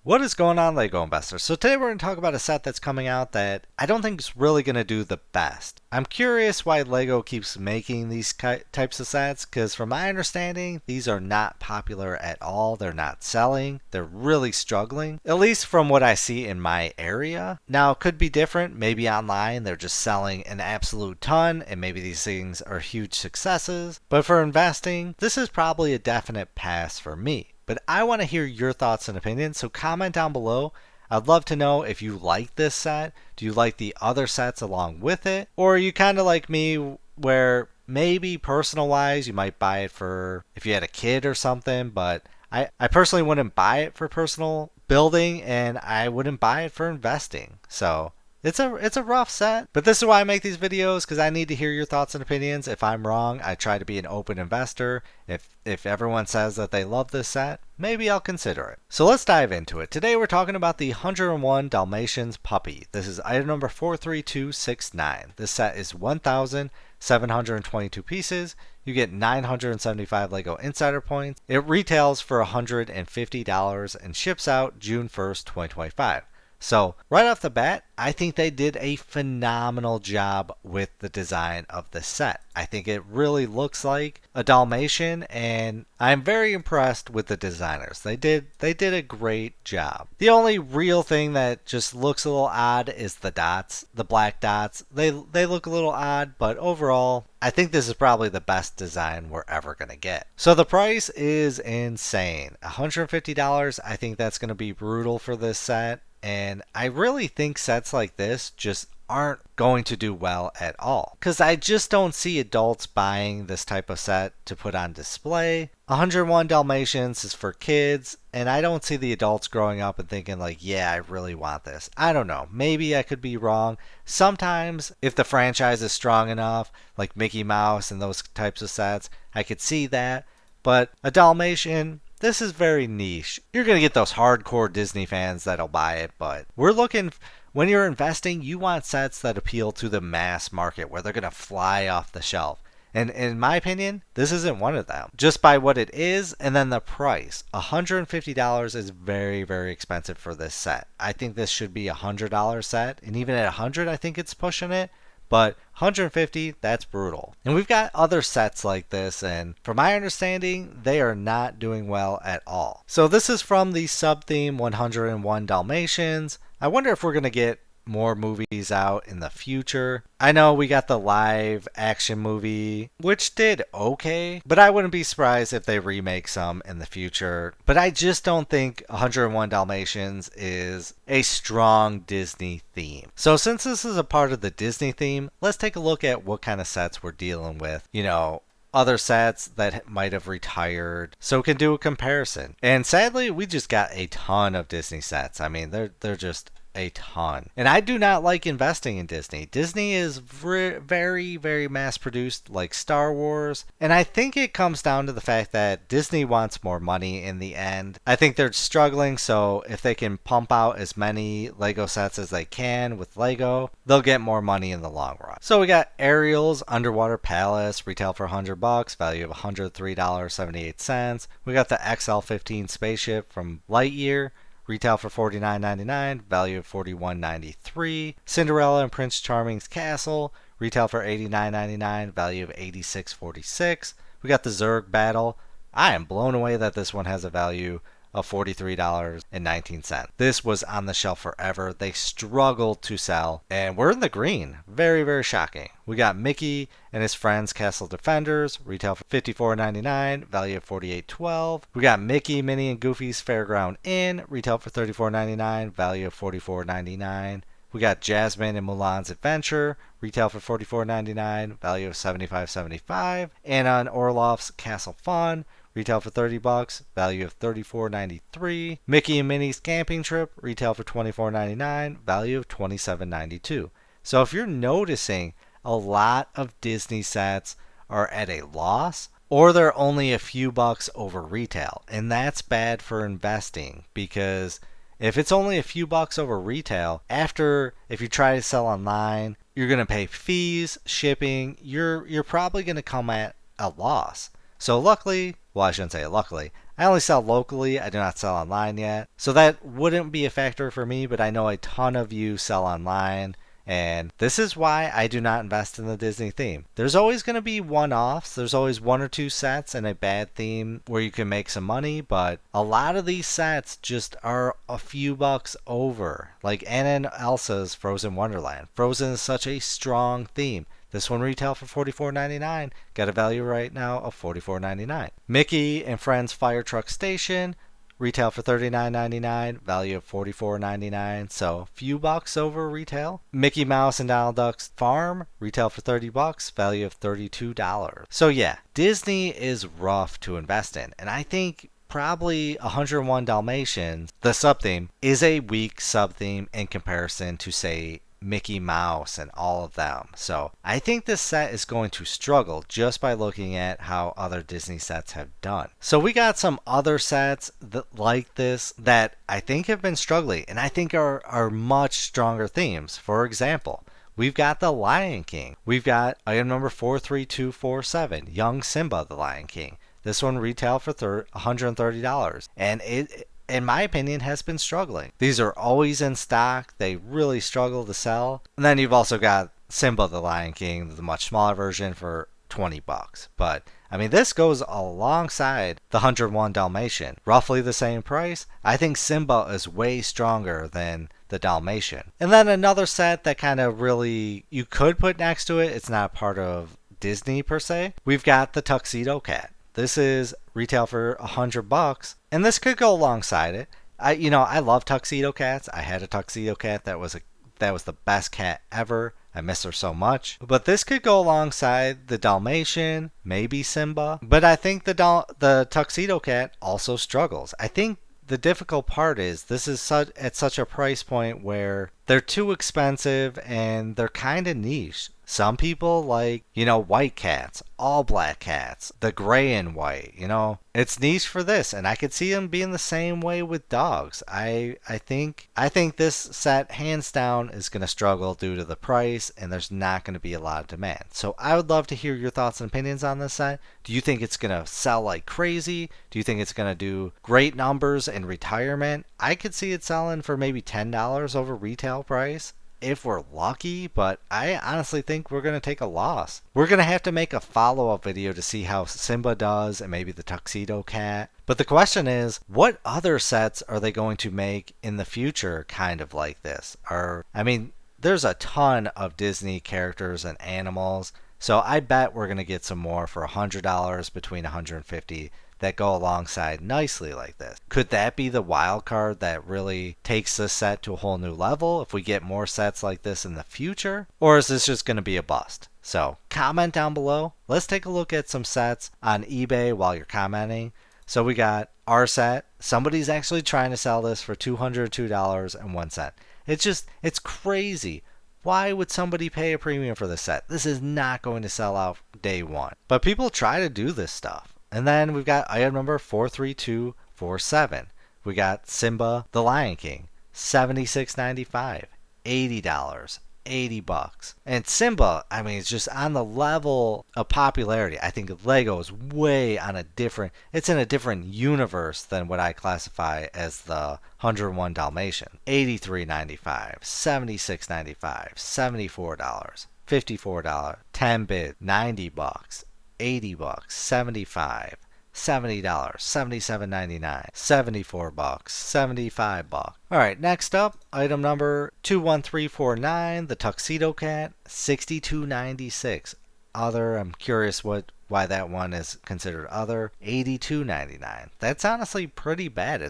What is going on, Lego investors? So today we're going to talk about a set that's coming out that I don't think is really going to do the best. I'm curious why Lego keeps making these types of sets, because from my understanding, these are not popular at all. They're not selling. They're really struggling, at least from what I see in my area. Now, it could be different. Maybe online they're just selling an absolute ton, and maybe these things are huge successes. But for investing, this is probably a definite pass for me. But I want to hear your thoughts and opinions, so comment down below. I'd love to know if you like this set. Do you like the other sets along with it? Or are you kind of like me where maybe personal wise you might buy it for if you had a kid or something, but I personally wouldn't buy it for personal building and I wouldn't buy it for investing. So it's a rough set, but this is why I make these videos, because I need to hear your thoughts and opinions. If I'm wrong, I try to be an open investor. If everyone says that they love this set, maybe I'll consider it. So let's dive into it. Today we're talking about the 101 Dalmatians puppy. This is item number 43269. This set is 1,722 pieces. You get 975 Lego Insider points. It retails for $150 and ships out June 1st, 2025. So right off the bat, I think they did a phenomenal job with the design of the set. I think it really looks like a Dalmatian, and I'm very impressed with the designers. They did a great job. The only real thing that just looks a little odd is the dots, the black dots. They look a little odd, but overall, I think this is probably the best design we're ever going to get. So the price is insane. $150, I think that's going to be brutal for this set. And I really think sets like this just aren't going to do well at all, because I just don't see adults buying this type of set to put on display. 101 Dalmatians is for kids, and I don't see the adults growing up and thinking like, yeah, I really want this. I don't know, maybe I could be wrong. Sometimes if the franchise is strong enough, like Mickey Mouse and those types of sets, I could see that. But a Dalmatian, this is very niche. You're going to get those hardcore Disney fans that'll buy it, but we're looking, when you're investing, you want sets that appeal to the mass market where they're going to fly off the shelf. And in my opinion, this isn't one of them. Just by what it is and then the price. $150 is very, very expensive for this set. I think this should be a $100 set, and even at $100, I think it's pushing it. But 150, that's brutal. And we've got other sets like this, and from my understanding, they are not doing well at all. So this is from the sub-theme 101 Dalmatians. I wonder if we're going to get more movies out in the future. I know we got the live action movie, which did okay, but I wouldn't be surprised if they remake some in the future. But I just don't think 101 Dalmatians is a strong Disney theme. So since this is a part of the Disney theme, let's take a look at what kind of sets we're dealing with. You know, other sets that might have retired, so we can do a comparison. And sadly, we just got a ton of Disney sets. I mean, they're just a ton. And I do not like investing in Disney. Disney is very, very mass produced, like Star Wars. And I think it comes down to the fact that Disney wants more money in the end. I think they're struggling, so if they can pump out as many Lego sets as they can with Lego, they'll get more money in the long run. So we got Ariel's Underwater Palace, retail for $100, value of $103.78. We got the XL-15 spaceship from Lightyear, retail for $49.99, value of $41.93. Cinderella and Prince Charming's Castle, retail for $89.99, value of $86.46. We got the Zurg Battle. I am blown away that this one has a value of $43.19. This was on the shelf forever. They struggled to sell, and we're in the green. Very, very shocking. We got Mickey and his friends Castle Defenders, retail for $54.99, value of $48.12. We got Mickey, Minnie, and Goofy's Fairground Inn, retail for $34.99, value of $44.99. We got Jasmine and Mulan's Adventure, retail for $44.99, value of $75.75. Anna and Orloff's Castle Fun, retail for $30, value of $34.93. Mickey and Minnie's Camping Trip, retail for $24.99, value of $27.92. So if you're noticing, a lot of Disney sets are at a loss, or they're only a few bucks over retail. And that's bad for investing, because if it's only a few bucks over retail, if you try to sell online, you're going to pay fees, shipping, you're probably going to come at a loss. So luckily, well, I shouldn't say luckily, I only sell locally, I do not sell online yet. So that wouldn't be a factor for me, but I know a ton of you sell online. And this is why I do not invest in the Disney theme. There's always going to be one-offs. There's always one or two sets in a bad theme where you can make some money, but a lot of these sets just are a few bucks over. Like Anna and Elsa's Frozen Wonderland. Frozen is such a strong theme. This one retail for $44.99. Got a value right now of $44.99. Mickey and Friends Fire Truck Station. Retail for $39.99, value of $44.99, so a few bucks over retail. Mickey Mouse and Donald Duck's Farm, retail for $30, value of $32. So yeah, Disney is rough to invest in, and I think probably 101 Dalmatians, the sub-theme, is a weak sub-theme in comparison to, say, Mickey Mouse and all of them. So I think this set is going to struggle just by looking at how other Disney sets have done. So we got some other sets like this that I think have been struggling and I think are much stronger themes. For example, we've got the Lion King. We've got item number 43247, Young Simba the Lion King. This one retail for $130, and it, in my opinion, has been struggling. These are always in stock. They really struggle to sell. And then you've also got Simba the Lion King, the much smaller version, for $20. But I mean, this goes alongside the 101 Dalmatian, roughly the same price. I think Simba is way stronger than the Dalmatian. And then another set that kind of really you could put next to it, it's not part of Disney per se. We've got the Tuxedo Cat. This is retail for $100, and this could go alongside it. I love tuxedo cats. I had a tuxedo cat that was the best cat ever. I miss her so much. But this could go alongside the Dalmatian, maybe Simba. But I think the tuxedo cat also struggles. I think the difficult part is this is at such a price point where they're too expensive and they're kind of niche. Some people like, white cats, all black cats, the gray and white, it's niche for this, and I could see them being the same way with dogs. I think this set hands down is going to struggle due to the price, and there's not going to be a lot of demand. So I would love to hear your thoughts and opinions on this set. Do you think it's going to sell like crazy? Do you think it's going to do great numbers in retirement? I could see it selling for maybe $10 over retail price if we're lucky, but I honestly think we're going to take a loss. We're going to have to make a follow-up video to see how Simba does and maybe the Tuxedo Cat. But the question is, what other sets are they going to make in the future kind of like this? There's a ton of Disney characters and animals, so I bet we're going to get some more for $100 between $150 that go alongside nicely like this. Could that be the wild card that really takes this set to a whole new level if we get more sets like this in the future? Or is this just going to be a bust? So comment down below. Let's take a look at some sets on eBay while you're commenting. So we got our set. Somebody's actually trying to sell this for $202.01. It's crazy. Why would somebody pay a premium for this set? This is not going to sell out day one. But people try to do this stuff. And then we've got item number 43247. We got Simba the Lion King, $76.95, $80, $80. And Simba, it's just on the level of popularity. I think Lego is way on it's in a different universe than what I classify as the 101 Dalmatian. $83.95, $76.95, $74, $54, 10 bid, $90. $80, $75, $70, $77.99, $74, $75. All right, next up, item number 21349, the Tuxedo Cat, $62.96. Other, I'm curious why that one is considered other. $82.99. That's honestly pretty bad.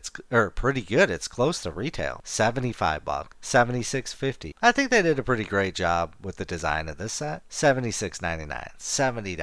Pretty good. It's close to retail. $75, $76.50. I think they did a pretty great job with the design of this set. $76.99, $70,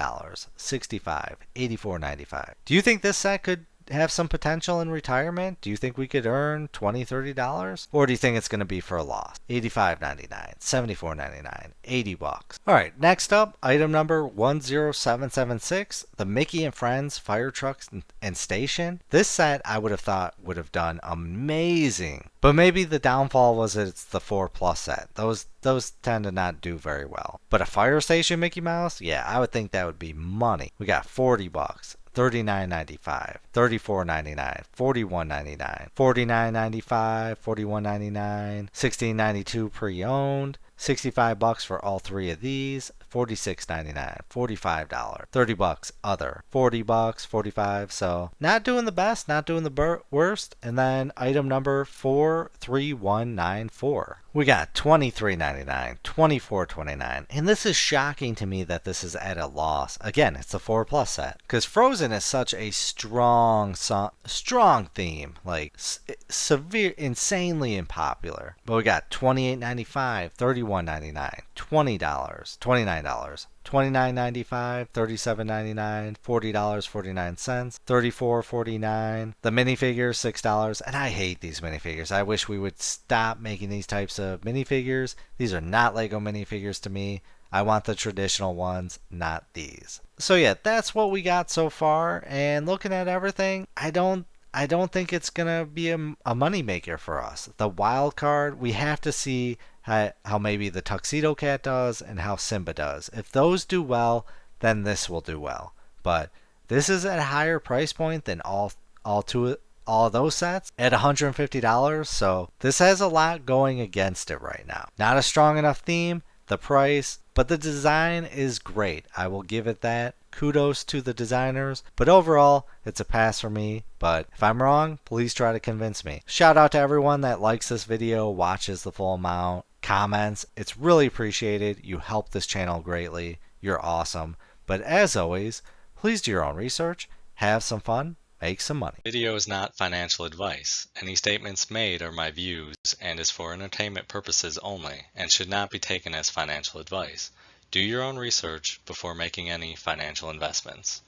$65, $84.95. Do you think this set could have some potential in retirement? Do you think we could earn $20, $30? Or do you think it's going to be for a loss? $85.99, $74.99, $80. All right, next up, item number 10776, the Mickey and Friends Fire Trucks and Station. This set I would have thought would have done amazing. But maybe the downfall was that it's the 4+ set. Those tend to not do very well. But a fire station Mickey Mouse? Yeah, I would think that would be money. We got $40, $39.95, $34.99, $41.99, $49.95, $41.99, $16.92 pre-owned, $65 for all three of these, $46.99, $45, $30 other, $40, $45. So not doing the best, not doing the worst. And then item number 43194. We got $23.99, $24.29, and this is shocking to me that this is at a loss. Again, it's a 4 plus set because Frozen is such a strong theme, like severe, insanely unpopular. But we got $28.95, $31.99, $20, $29. $29.95, $37.99, $40.49, $34.49. The minifigures, $6. And I hate these minifigures. I wish we would stop making these types of minifigures. These are not Lego minifigures to me. I want the traditional ones, not these. So yeah, that's what we got so far. And looking at everything, I don't think it's gonna be a money maker for us. The wild card, we have to see how maybe the Tuxedo Cat does and how Simba does. If those do well, then this will do well. But this is at a higher price point than all of those sets at $150. So this has a lot going against it right now. Not a strong enough theme, the price, but the design is great. I will give it that. Kudos to the designers, but overall, it's a pass for me. But if I'm wrong, please try to convince me. Shout out to everyone that likes this video, watches the full amount, comments. It's really appreciated. You help this channel greatly. You're awesome. But as always, please do your own research, have some fun, make some money. Video is not financial advice. Any statements made are my views and is for entertainment purposes only and should not be taken as financial advice. Do your own research before making any financial investments.